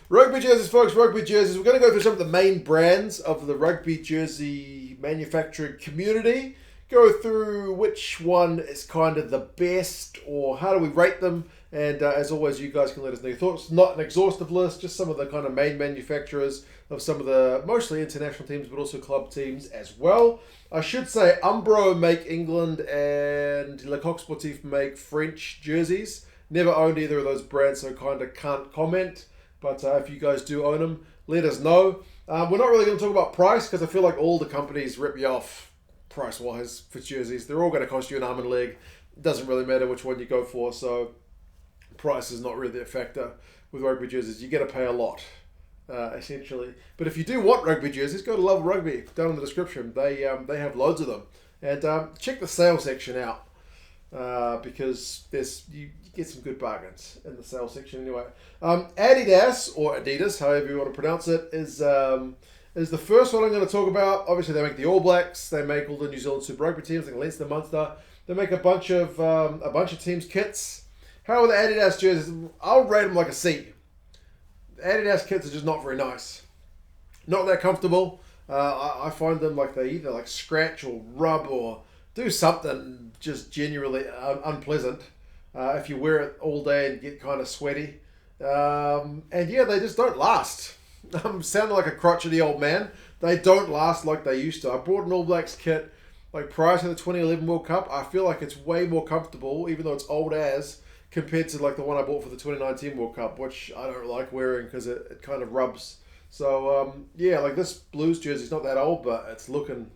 Rugby jerseys, folks, rugby jerseys. We're going to go through some of the main brands of the rugby jersey manufacturing community. Go through which one is kind of the best, or how do we rate them. And as always, you guys can let us know your thoughts. Not an exhaustive list, just some of the kind of main manufacturers of some of the mostly international teams, but also club teams as well. I should say Umbro make England and Le Coq Sportif make French jerseys. Never owned either of those brands, so kind of can't comment. But if you guys do own them, let us know. We're not really going to talk about price because I feel like all the companies rip you off price-wise for jerseys. They're all going to cost you an arm and leg. It doesn't really matter which one you go for, so price is not really a factor with rugby jerseys. You get to pay a lot, essentially. But if you do want rugby jerseys, go to Love Rugby down in the description. They have loads of them. And check the sale section out. Because you get some good bargains in the sales section anyway. Adidas, or Adidas, however you want to pronounce it, is the first one I'm going to talk about. Obviously, they make the All Blacks, they make all the New Zealand Super Rugby teams, like Leinster, Munster. They make a bunch of teams' kits. How are the Adidas jerseys? I'll rate them like a C. Adidas kits are just not very nice. Not that comfortable. I find them like they either like scratch or rub or do something just genuinely unpleasant if you wear it all day and get kind of sweaty. And yeah, they just don't last. I'm sounding like a crotchety old man. They don't last like they used to. I bought an All Blacks kit like prior to the 2011 World Cup. I feel like it's way more comfortable, even though it's old as, compared to like the one I bought for the 2019 World Cup, which I don't like wearing because it kind of rubs. So yeah, like this Blues jersey's not that old, but it's looking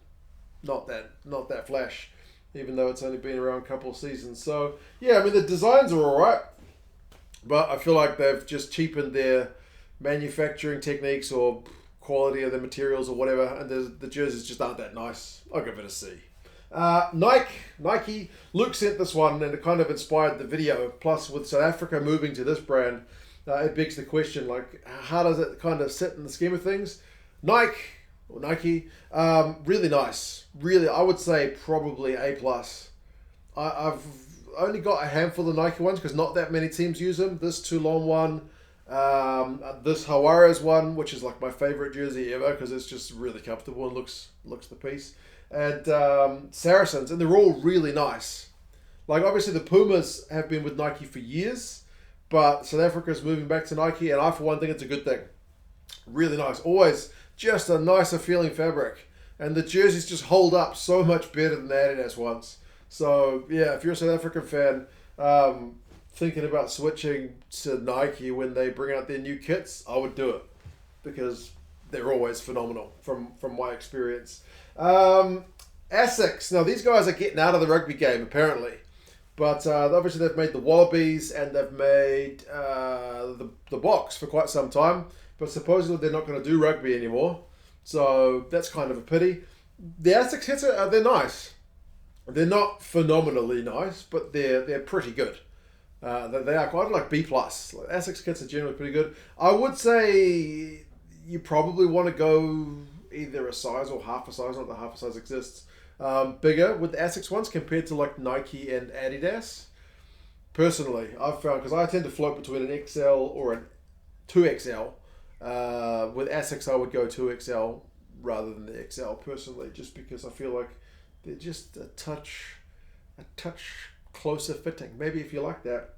not that flash, even though it's only been around a couple of seasons. So yeah, I mean the designs are alright, but I feel like they've just cheapened their manufacturing techniques or quality of the materials or whatever, and the jerseys just aren't that nice. I'll give it a C. Nike. Luke sent this one, and it kind of inspired the video. Plus, with South Africa moving to this brand, it begs the question: like, how does it kind of sit in the scheme of things? Nike, really nice. Really, I would say probably A+. I've only got a handful of Nike ones because not that many teams use them. This Toulon one, this Juarez one, which is like my favorite jersey ever because it's just really comfortable and looks the piece. And Saracens, and they're all really nice. Like obviously the Pumas have been with Nike for years, but South Africa's moving back to Nike, and I for one think it's a good thing. Really nice. Always just a nicer feeling fabric. And the jerseys just hold up so much better than the Adidas ones. So, yeah, if you're a South African fan thinking about switching to Nike when they bring out their new kits, I would do it. Because they're always phenomenal from my experience. Asics. Now, these guys are getting out of the rugby game, apparently. But obviously they've made the Wallabies and they've made the Box for quite some time. But supposedly they're not going to do rugby anymore. So that's kind of a pity. The Asics hits they're nice. They're not phenomenally nice, but they're pretty good. They are quite like B+. Like, Asics kits are generally pretty good. I would say you probably want to go either a size or half a size, not that half a size exists, bigger with the Asics ones compared to like Nike and Adidas. Personally, I've found, because I tend to float between an XL or an 2XL. With Asics, I would go 2XL rather than the XL personally, just because I feel like they're just a touch closer fitting. Maybe if you like that,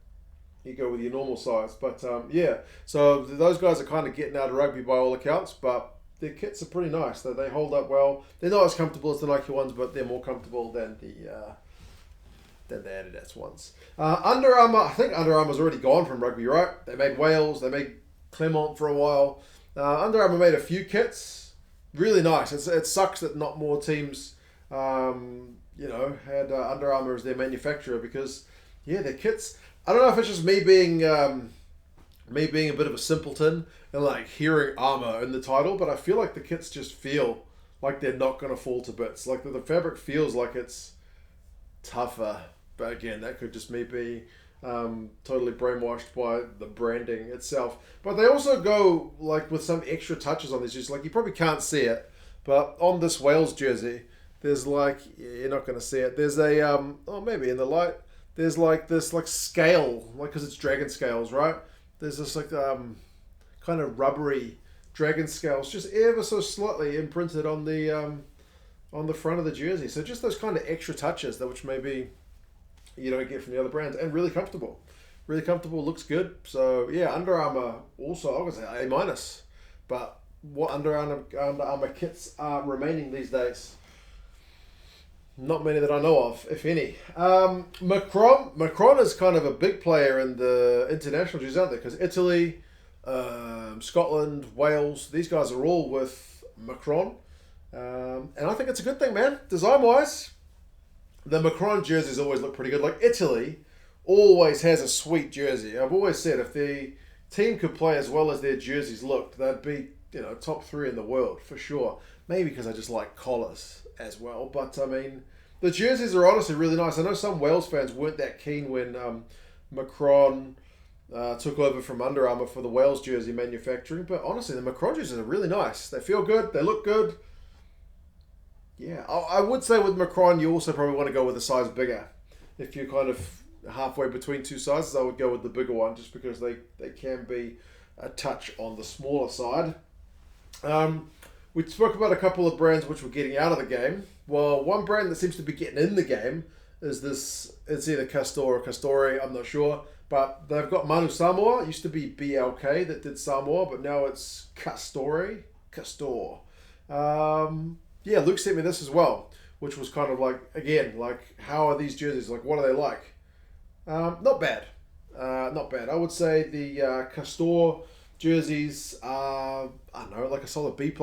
you go with your normal size. But yeah, so those guys are kind of getting out of rugby by all accounts, but their kits are pretty nice. They hold up well. They're not as comfortable as the Nike ones, but they're more comfortable than the Adidas ones. Under Armour, I think Under Armour's already gone from rugby, right? They made Wales, they made Clermont for a while. Under Armour made a few kits. Really nice. It sucks that not more teams, had Under Armour as their manufacturer because, yeah, their kits. I don't know if it's just me being a bit of a simpleton and like hearing Armour in the title, but I feel like the kits just feel like they're not going to fall to bits. Like the fabric feels like it's tougher. But again, that could just me be totally brainwashed by the branding itself. But they also go like with some extra touches on this. Just like you probably can't see it, but on this Wales jersey, there's like you're not going to see it. There's a maybe in the light. There's like this like scale, like because it's dragon scales, right? There's this like kind of rubbery dragon scales, just ever so slightly imprinted on the front of the jersey. So just those kind of extra touches that which maybe you don't get from the other brands, and really comfortable. Really comfortable, looks good. So yeah, Under Armour also, I would say A minus. But what Under Armour kits are remaining these days? Not many that I know of, if any. Macron is kind of a big player in the international jerseys, aren't they? Because Italy, Scotland, Wales, these guys are all with Macron. And I think it's a good thing, man. Design-wise, the Macron jerseys always look pretty good. Like Italy always has a sweet jersey. I've always said if the team could play as well as their jerseys looked, they'd be, top 3 in the world for sure. Maybe because I just like collars as well. But I mean, the jerseys are honestly really nice. I know some Wales fans weren't that keen when Macron took over from Under Armour for the Wales jersey manufacturing. But honestly, the Macron jerseys are really nice. They feel good. They look good. Yeah, I would say with Macron, you also probably want to go with a size bigger. If you're kind of halfway between two sizes, I would go with the bigger one just because they can be a touch on the smaller side. We spoke about a couple of brands which were getting out of the game. Well, one brand that seems to be getting in the game is this, it's either Castor or Castore, I'm not sure. But they've got Manu Samoa. It used to be BLK that did Samoa, but now it's Castor. Yeah, Luke sent me this as well, which was kind of like, again, like, how are these jerseys? Like, what are they like? Not bad. Not bad. I would say the Castor jerseys are, I don't know, like a solid B+.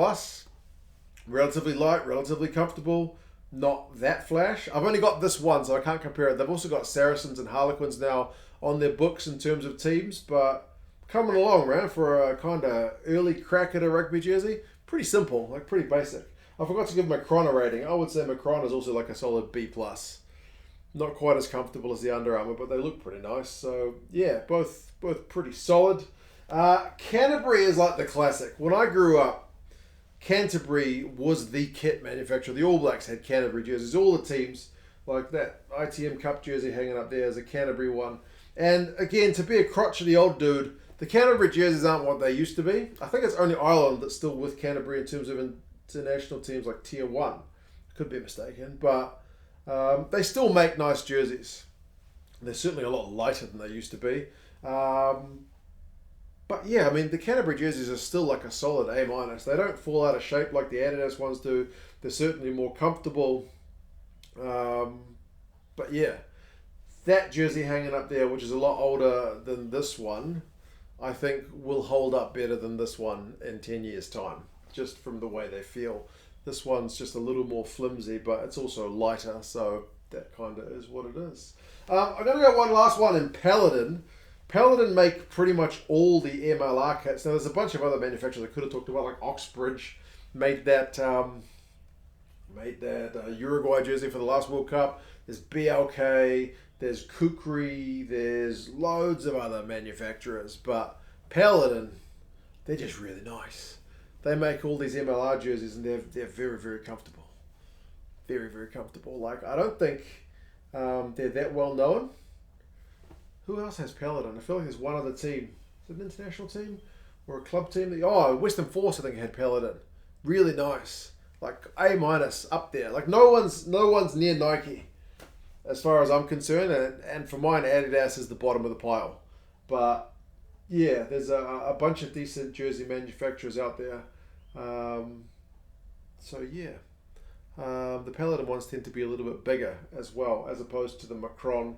Relatively light, relatively comfortable, not that flash. I've only got this one, so I can't compare it. They've also got Saracens and Harlequins now on their books in terms of teams, but coming along, man, for a kind of early crack at a rugby jersey. Pretty simple, like pretty basic. I forgot to give Macron a rating. I would say Macron is also like a solid B+. Not quite as comfortable as the Under Armour, but they look pretty nice. So yeah, both pretty solid. Canterbury is like the classic. When I grew up, Canterbury was the kit manufacturer. The All Blacks had Canterbury jerseys. All the teams, like that ITM Cup jersey hanging up there is a Canterbury one. And again, to be a crotchety old dude, the Canterbury jerseys aren't what they used to be. I think it's only Ireland that's still with Canterbury in terms of international teams like Tier 1. Could be mistaken, but they still make nice jerseys. They're certainly a lot lighter than they used to be. But yeah, I mean, the Canterbury jerseys are still like a solid A-. They don't fall out of shape like the Adidas ones do. They're certainly more comfortable. But yeah, that jersey hanging up there, which is a lot older than this one, I think will hold up better than this one in 10 years' time, just from the way they feel. This one's just a little more flimsy, but it's also lighter, so that kind of is what it is. I'm going to go one last one in Paladin. Paladin make pretty much all the MLR kits. Now, there's a bunch of other manufacturers I could have talked about, like Oxbridge made that Uruguay jersey for the last World Cup. There's BLK, there's Kukri, there's loads of other manufacturers. But Paladin, they're just really nice. They make all these MLR jerseys and they're very, very comfortable. Very, very comfortable. Like, I don't think they're that well known. Who else has Paladin? I feel like there's one other team. Is it an international team? Or a club team? Western Force, I think, had Paladin. Really nice. Like, A- up there. Like, no one's near Nike, as far as I'm concerned. And for mine, Adidas is the bottom of the pile. But, yeah, there's a bunch of decent jersey manufacturers out there. So, yeah. The Paladin ones tend to be a little bit bigger as well, as opposed to the Macron.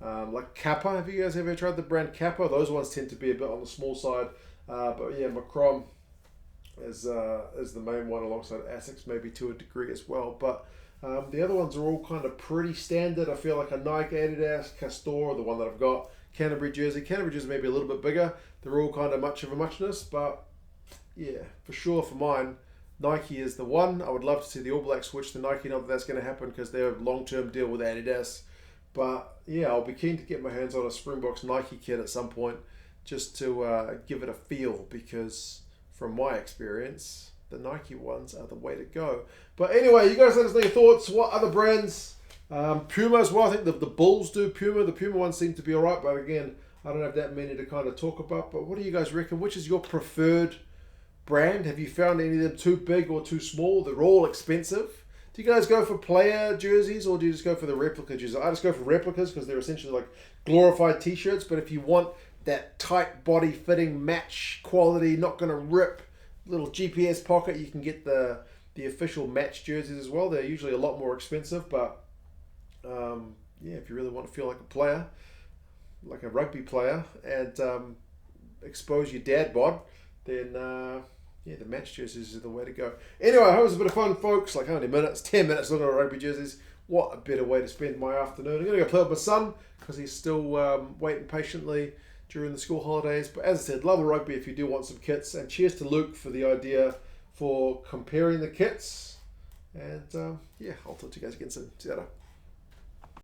Like Kappa, have you guys ever tried the brand Kappa? Those ones tend to be a bit on the small side. But yeah, Macron is the main one alongside Asics, maybe to a degree as well. But the other ones are all kind of pretty standard. I feel like a Nike, Adidas, Castor, the one that I've got, Canterbury jersey. Canterbury jersey maybe a little bit bigger. They're all kind of much of a muchness, but yeah, for sure for mine, Nike is the one. I would love to see the All Blacks switch to Nike. Not that that's going to happen because they're a long-term deal with Adidas. But yeah, I'll be keen to get my hands on a Springboks Nike kit at some point just to give it a feel, because from my experience, the Nike ones are the way to go. But anyway, you guys let us know your thoughts. What other brands? Puma as well. I think the Bulls do Puma. The Puma ones seem to be alright, but again, I don't have that many to kind of talk about, but what do you guys reckon? Which is your preferred brand? Have you found any of them too big or too small? They're all expensive. Do you guys go for player jerseys or do you just go for the replica jerseys? I just go for replicas because they're essentially like glorified t-shirts, but if you want that tight body fitting match quality, not going to rip, little GPS pocket, you can get the official match jerseys as well. They're usually a lot more expensive, but yeah, if you really want to feel like a player, like a rugby player, and expose your dad bod, then yeah, the match jerseys are the way to go. Anyway, I hope it was a bit of fun, folks. Like how many minutes? 10 minutes looking at rugby jerseys. What a better way to spend my afternoon. I'm going to go play with my son because he's still waiting patiently during the school holidays. But as I said, love a rugby if you do want some kits. And cheers to Luke for the idea for comparing the kits. And yeah, I'll talk to you guys again soon. See you later.